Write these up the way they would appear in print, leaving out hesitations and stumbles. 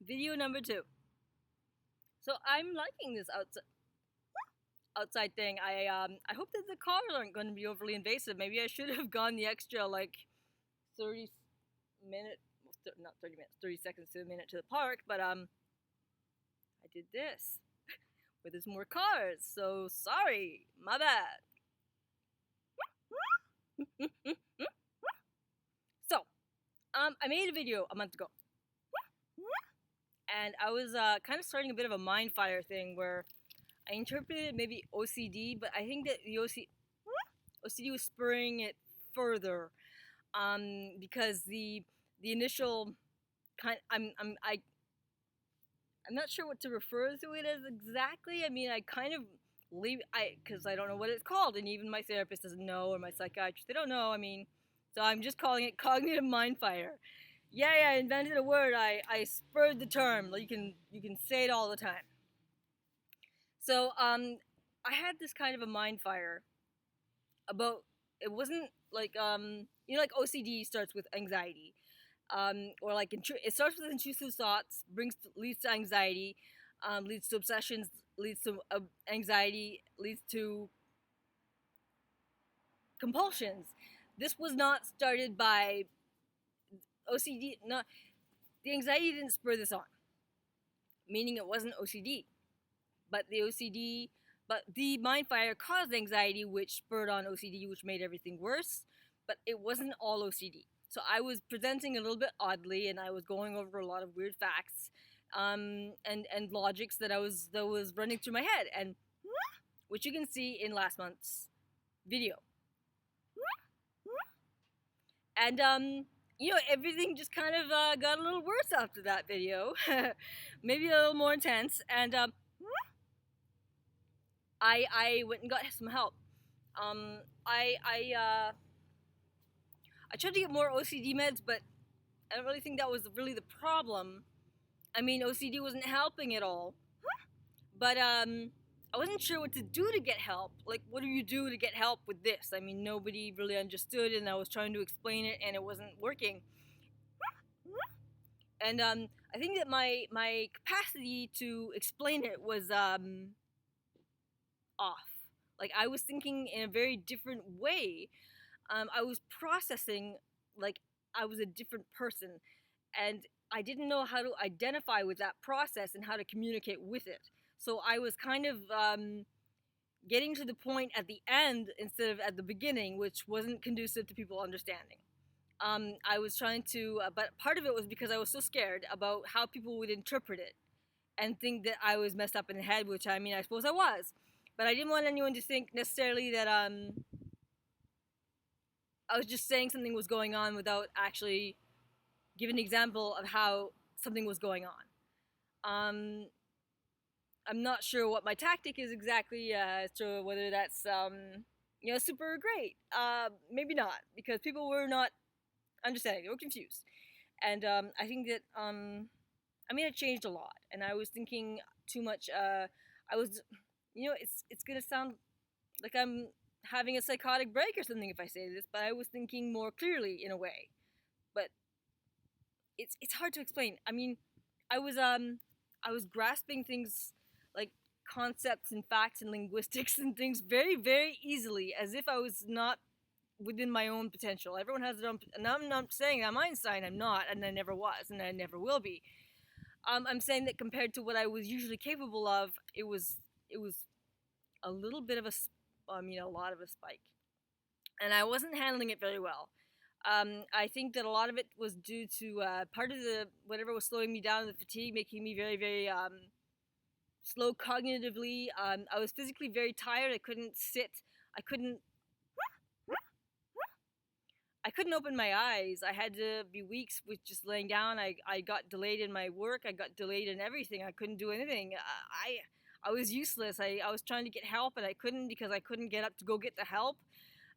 Video number 2. So I'm liking this outside thing. I hope that the cars aren't going to be overly invasive. Maybe I should have gone the extra 30 minute, not 30 minutes, 30 seconds to a minute to the park. But I did this where there's more cars. So sorry, my bad. So I made a video a month ago. And I was kind of starting a bit of a mind fire thing where I interpreted maybe OCD, but I think that the OCD was spurring it further, because the initial kind I'm not sure what to refer to it as exactly. I mean, I kind of leave because I don't know what it's called, and even my therapist doesn't know, or my psychiatrist, they don't know. I mean, so I'm just calling it cognitive mind fire. Yeah, I invented a word. I spurred the term. You can say it all the time. So I had this kind of a mind fire about, it wasn't like like OCD starts with anxiety, or like it starts with intrusive thoughts, leads to anxiety, leads to obsessions, leads to anxiety, leads to compulsions. This was not started by OCD. Not the anxiety didn't spur this on, meaning it wasn't OCD, but the mind fire caused anxiety, which spurred on OCD, which made everything worse. But it wasn't all OCD. So I was presenting a little bit oddly, and I was going over a lot of weird facts, and logics that was running through my head, and which you can see in last month's video. And everything just kind of got a little worse after that video, maybe a little more intense. And I went and got some help. I tried to get more OCD meds, but I don't really think that was really the problem. I mean, OCD wasn't helping at all. But I wasn't sure what to do to get help. Like, what do you do to get help with this? I mean, nobody really understood, and I was trying to explain it, and it wasn't working. And I think that my capacity to explain it was off. Like, I was thinking in a very different way. I was processing like I was a different person, and I didn't know how to identify with that process and how to communicate with it. So I was kind of getting to the point at the end instead of at the beginning, which wasn't conducive to people understanding. I was trying to, but part of it was because I was so scared about how people would interpret it and think that I was messed up in the head, which I mean, I suppose I was. But I didn't want anyone to think necessarily that I was just saying something was going on without actually giving an example of how something was going on. I'm not sure what my tactic is exactly, as to whether that's super great. Maybe not, because people were not understanding; they were confused, and I think that it changed a lot, and I was thinking too much. I was, it's gonna sound like I'm having a psychotic break or something if I say this, but I was thinking more clearly in a way. But it's hard to explain. I mean, I was grasping things like concepts and facts and linguistics and things very, very easily, as if I was not within my own potential. Everyone has their own, and I'm not saying I'm Einstein. I'm not, and I never was, and I never will be. I'm saying that compared to what I was usually capable of, it was a little bit of a lot of a spike, and I wasn't handling it very well. I think that a lot of it was due to part of the whatever was slowing me down, the fatigue, making me very, very slow cognitively. I was physically very tired. I couldn't sit. I couldn't open my eyes. I had to be weeks with just laying down. I got delayed in my work. I got delayed in everything. I couldn't do anything. I was useless. I was trying to get help, and I couldn't because I couldn't get up to go get the help.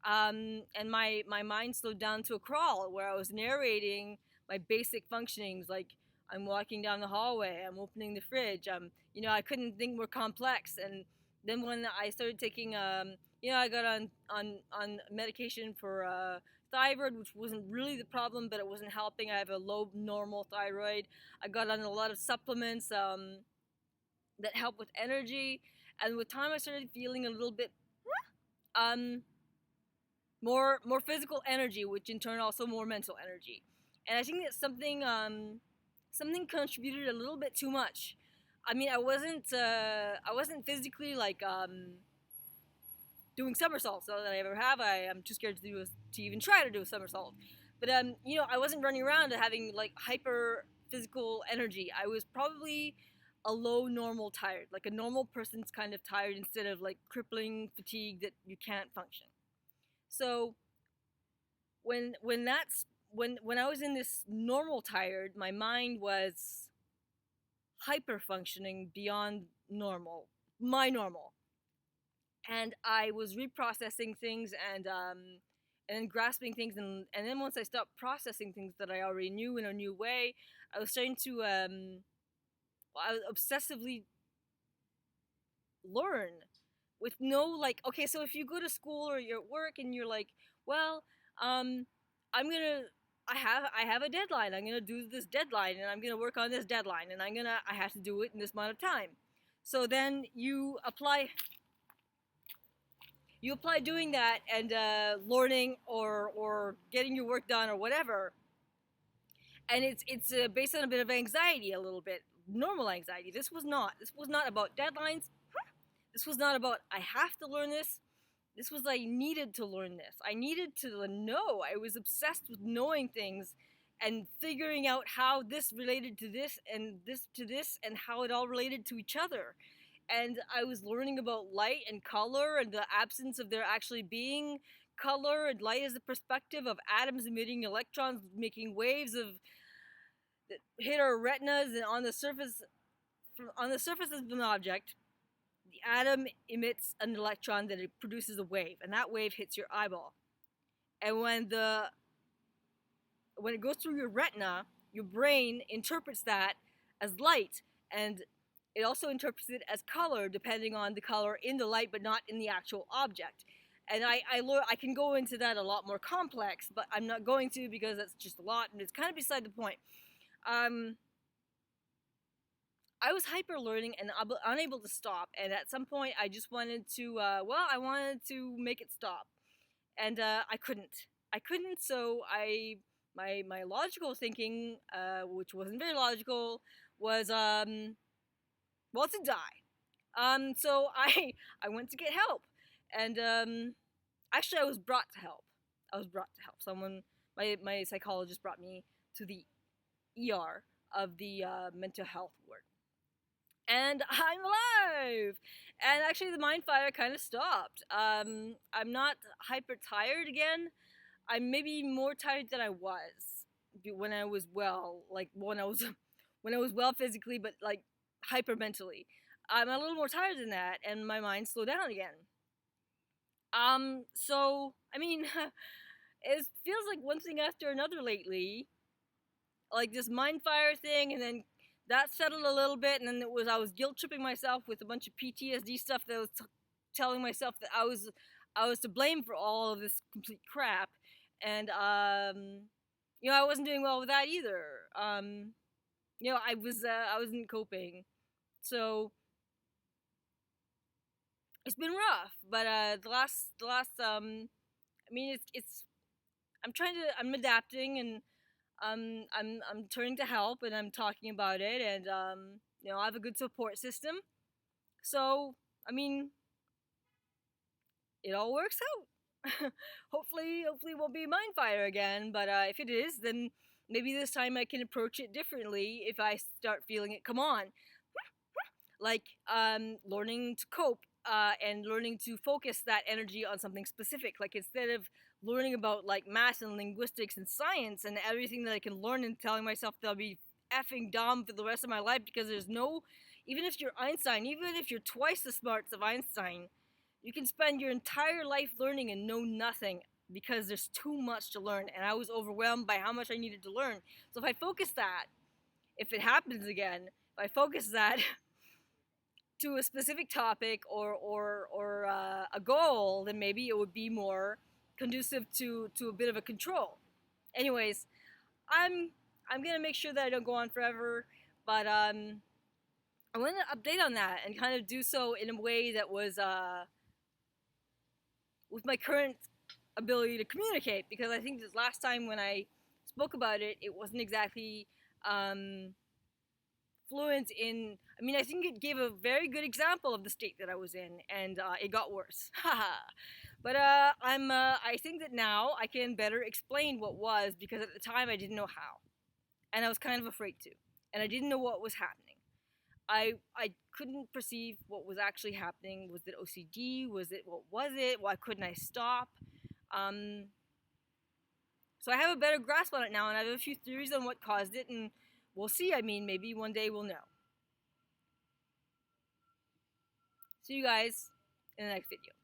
And my mind slowed down to a crawl where I was narrating my basic functionings, like I'm walking down the hallway, I'm opening the fridge. I couldn't think more complex. And then when I started taking, I got on medication for hyperthyroid, which wasn't really the problem, but it wasn't helping. I have a low normal thyroid. I got on a lot of supplements that help with energy, and with time I started feeling a little bit um, more physical energy, which in turn also more mental energy. And I think that something contributed a little bit too much. I mean, I wasn't physically like doing somersaults. Not that I ever have. I am too scared to even try to do a somersault. But I wasn't running around having like hyper physical energy. I was probably a low normal tired, like a normal person's kind of tired, instead of like crippling fatigue that you can't function. So when I was in this normal tired, my mind was hyper functioning beyond normal, my normal, and I was reprocessing things and grasping things, and then once I stopped processing things that I already knew in a new way, I was starting to I was obsessively learn with no, like, okay, so if you go to school or you're at work and you're like, well, I'm gonna I have a deadline. I'm gonna do this deadline, and I'm gonna work on this deadline, and I have to do it in this amount of time. So then you apply doing that and learning or getting your work done or whatever, and it's based on a bit of anxiety, a little bit normal anxiety. This was not about deadlines. This was not about I have to learn this. This was I needed to learn this. I needed to know. I was obsessed with knowing things and figuring out how this related to this and this to this and how it all related to each other. And I was learning about light and color and the absence of there actually being color, and light as the perspective of atoms emitting electrons, making waves of that hit our retinas, and on the surface of an object, the atom emits an electron that it produces a wave, and that wave hits your eyeball. And when it goes through your retina, your brain interprets that as light, and it also interprets it as color, depending on the color in the light, but not in the actual object. And I can go into that a lot more complex, but I'm not going to, because that's just a lot, and it's kind of beside the point. I was hyper learning and unable to stop, and at some point I just wanted to I wanted to make it stop, and I couldn't. So my logical thinking, which wasn't very logical, was to die. So I went to get help, and actually I was brought to help. Someone, my psychologist brought me to the ER of the mental health ward. And I'm alive! And actually the mind fire kind of stopped. I'm not hyper tired again. I'm maybe more tired than I was when I was well, like when I was well physically, but like hyper mentally. I'm a little more tired than that, and my mind slowed down again. So I mean, it feels like one thing after another lately, like this mind fire thing, and then that settled a little bit, and then I was guilt tripping myself with a bunch of PTSD stuff that was telling myself that I was to blame for all of this complete crap, and I wasn't doing well with that either. I wasn't coping, so it's been rough. But the last I mean, it's I'm adapting, and I'm turning to help, and I'm talking about it, and I have a good support system. So I mean, it all works out. hopefully it won't be a mind fire again. But if it is, then maybe this time I can approach it differently if I start feeling it come on. Like learning to cope and learning to focus that energy on something specific. Like instead of learning about like math and linguistics and science and everything that I can learn, and telling myself that I'll be effing dumb for the rest of my life because there's no, even if you're Einstein, even if you're twice the smarts of Einstein, you can spend your entire life learning and know nothing because there's too much to learn. And I was overwhelmed by how much I needed to learn. So if I focus that, if it happens again, if I focus that to a specific topic or a goal, then maybe it would be more conducive to a bit of a control. Anyways, I'm gonna make sure that I don't go on forever, but I want to update on that and kind of do so in a way that was with my current ability to communicate, because I think this last time when I spoke about it, it wasn't exactly fluent in. I mean, I think it gave a very good example of the state that I was in, and it got worse. But I think that now I can better explain what was, because at the time I didn't know how, and I was kind of afraid to, and I didn't know what was happening. I couldn't perceive what was actually happening. Was it OCD? Was it, what was it? Why couldn't I stop? So I have a better grasp on it now, and I have a few theories on what caused it, and we'll see. I mean, maybe one day we'll know. See you guys in the next video.